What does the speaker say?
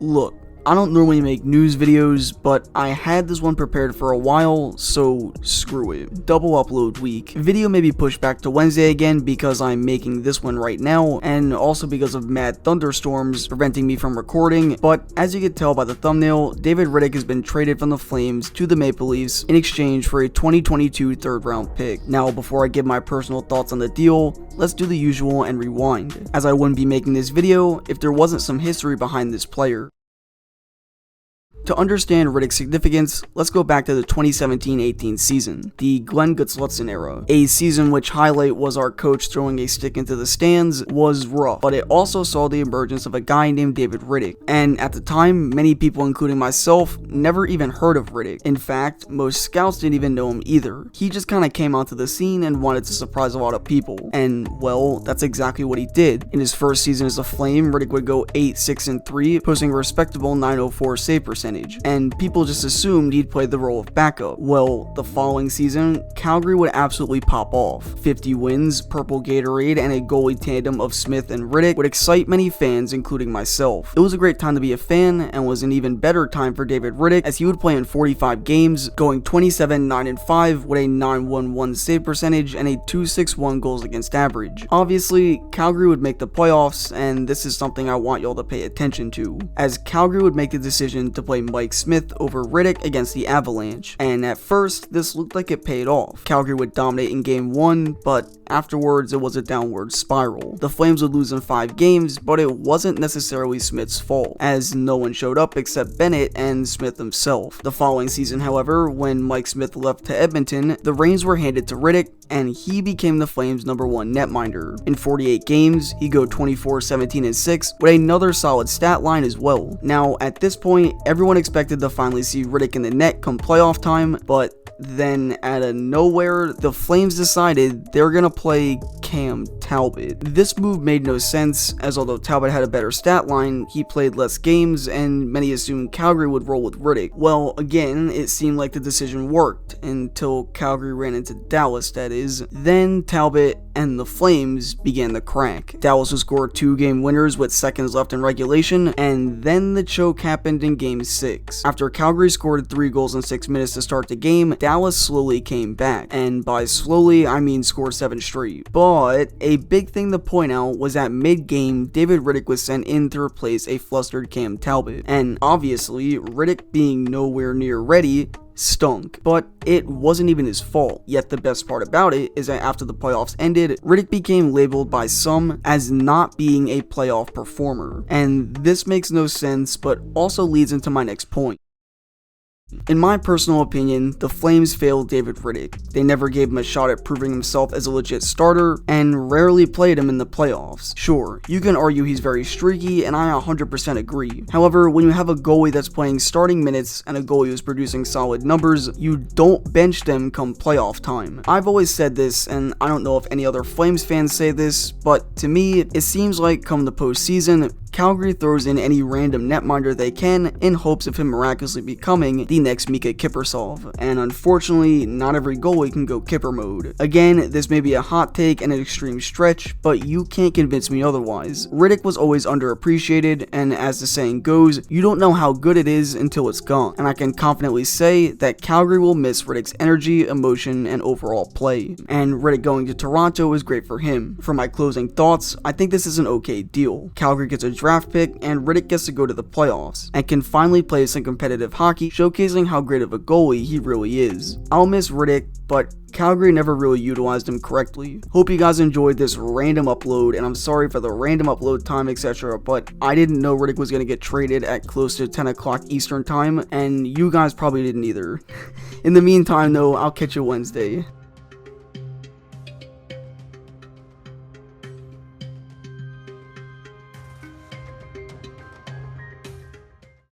Look, I don't normally make news videos, but I had this one prepared for a while, so screw it. Double upload week. Video may be pushed back to Wednesday again because I'm making this one right now, and also because of mad thunderstorms preventing me from recording, but as you can tell by the thumbnail, David Rittich has been traded from the Flames to the Maple Leafs in exchange for a 2022 third round pick. Now, before I give my personal thoughts on the deal, let's do the usual and rewind, as I wouldn't be making this video if there wasn't some history behind this player. To understand Riddick's significance, let's go back to the 2017-18 season, the Glenn Gutslutson era. A season which highlight was our coach throwing a stick into the stands was rough, but it also saw the emergence of a guy named David Rittich, and at the time, many people including myself never even heard of Riddick. In fact, most scouts didn't even know him either. He just kinda came onto the scene and wanted to surprise a lot of people, and well, that's exactly what he did. In his first season as a Flame, Riddick would go 8-6-3, posting a respectable .904 save percentage. And people just assumed he'd play the role of backup. Well, the following season, Calgary would absolutely pop off. 50 wins, purple Gatorade, and a goalie tandem of Smith and Riddick would excite many fans, including myself. It was a great time to be a fan, and was an even better time for David Rittich, as he would play in 45 games, going 27-9-5 with a .911 save percentage and a .261 goals against average. Obviously, Calgary would make the playoffs, and this is something I want y'all to pay attention to, as Calgary would make the decision to play Mike Smith over Riddick against the Avalanche, and at first this looked like it paid off. Calgary would dominate in game 1, but afterwards it was a downward spiral. The Flames would lose in 5 games, but it wasn't necessarily Smith's fault, as no one showed up except Bennett and Smith himself. The following season, however, when Mike Smith left to Edmonton, the reins were handed to Riddick, and he became the Flames' #1 netminder. In 48 games, he'd go 24-17-6 with another solid stat line as well. Now, at this point, everyone expected to finally see Riddick in the net come playoff time, but then out of nowhere, the Flames decided they're gonna play Cam Talbot. This move made no sense, as although Talbot had a better stat line, he played less games, and many assumed Calgary would roll with Riddick. Well, again, it seemed like the decision worked, until Calgary ran into Dallas, that is. Then Talbot and the Flames began to crack. Dallas would score 2-game winners with seconds left in regulation, and then the choke happened in game 6. After Calgary scored 3 goals in 6 minutes to start the game, Dallas slowly came back, and by slowly, I mean scored 7 straight. But a big thing to point out was that mid-game, David Rittich was sent in to replace a flustered Cam Talbot, and obviously, Riddick being nowhere near ready, stunk, but it wasn't even his fault. Yet the best part about it is that after the playoffs ended, Riddick became labeled by some as not being a playoff performer, and this makes no sense, but also leads into my next point. In my personal opinion, the Flames failed David Rittich. They never gave him a shot at proving himself as a legit starter, and rarely played him in the playoffs. Sure, you can argue he's very streaky, and I 100% agree. However, when you have a goalie that's playing starting minutes and a goalie who's producing solid numbers, you don't bench them come playoff time. I've always said this, and I don't know if any other Flames fans say this, but to me, it seems like come the postseason, Calgary throws in any random netminder they can in hopes of him miraculously becoming the next Mika Kiprusoff, and unfortunately, not every goalie can go Kipper mode. Again, this may be a hot take and an extreme stretch, but you can't convince me otherwise. Riddick was always underappreciated, and as the saying goes, you don't know how good it is until it's gone, and I can confidently say that Calgary will miss Riddick's energy, emotion, and overall play, and Riddick going to Toronto is great for him. For my closing thoughts, I think this is an okay deal. Calgary gets a draft pick, and Riddick gets to go to the playoffs, and can finally play some competitive hockey, showcasing how great of a goalie he really is. I'll miss Riddick, but Calgary never really utilized him correctly. Hope you guys enjoyed this random upload, and I'm sorry for the random upload time, etc., but I didn't know Riddick was going to get traded at close to 10 o'clock Eastern time, and you guys probably didn't either. In the meantime though, I'll catch you Wednesday.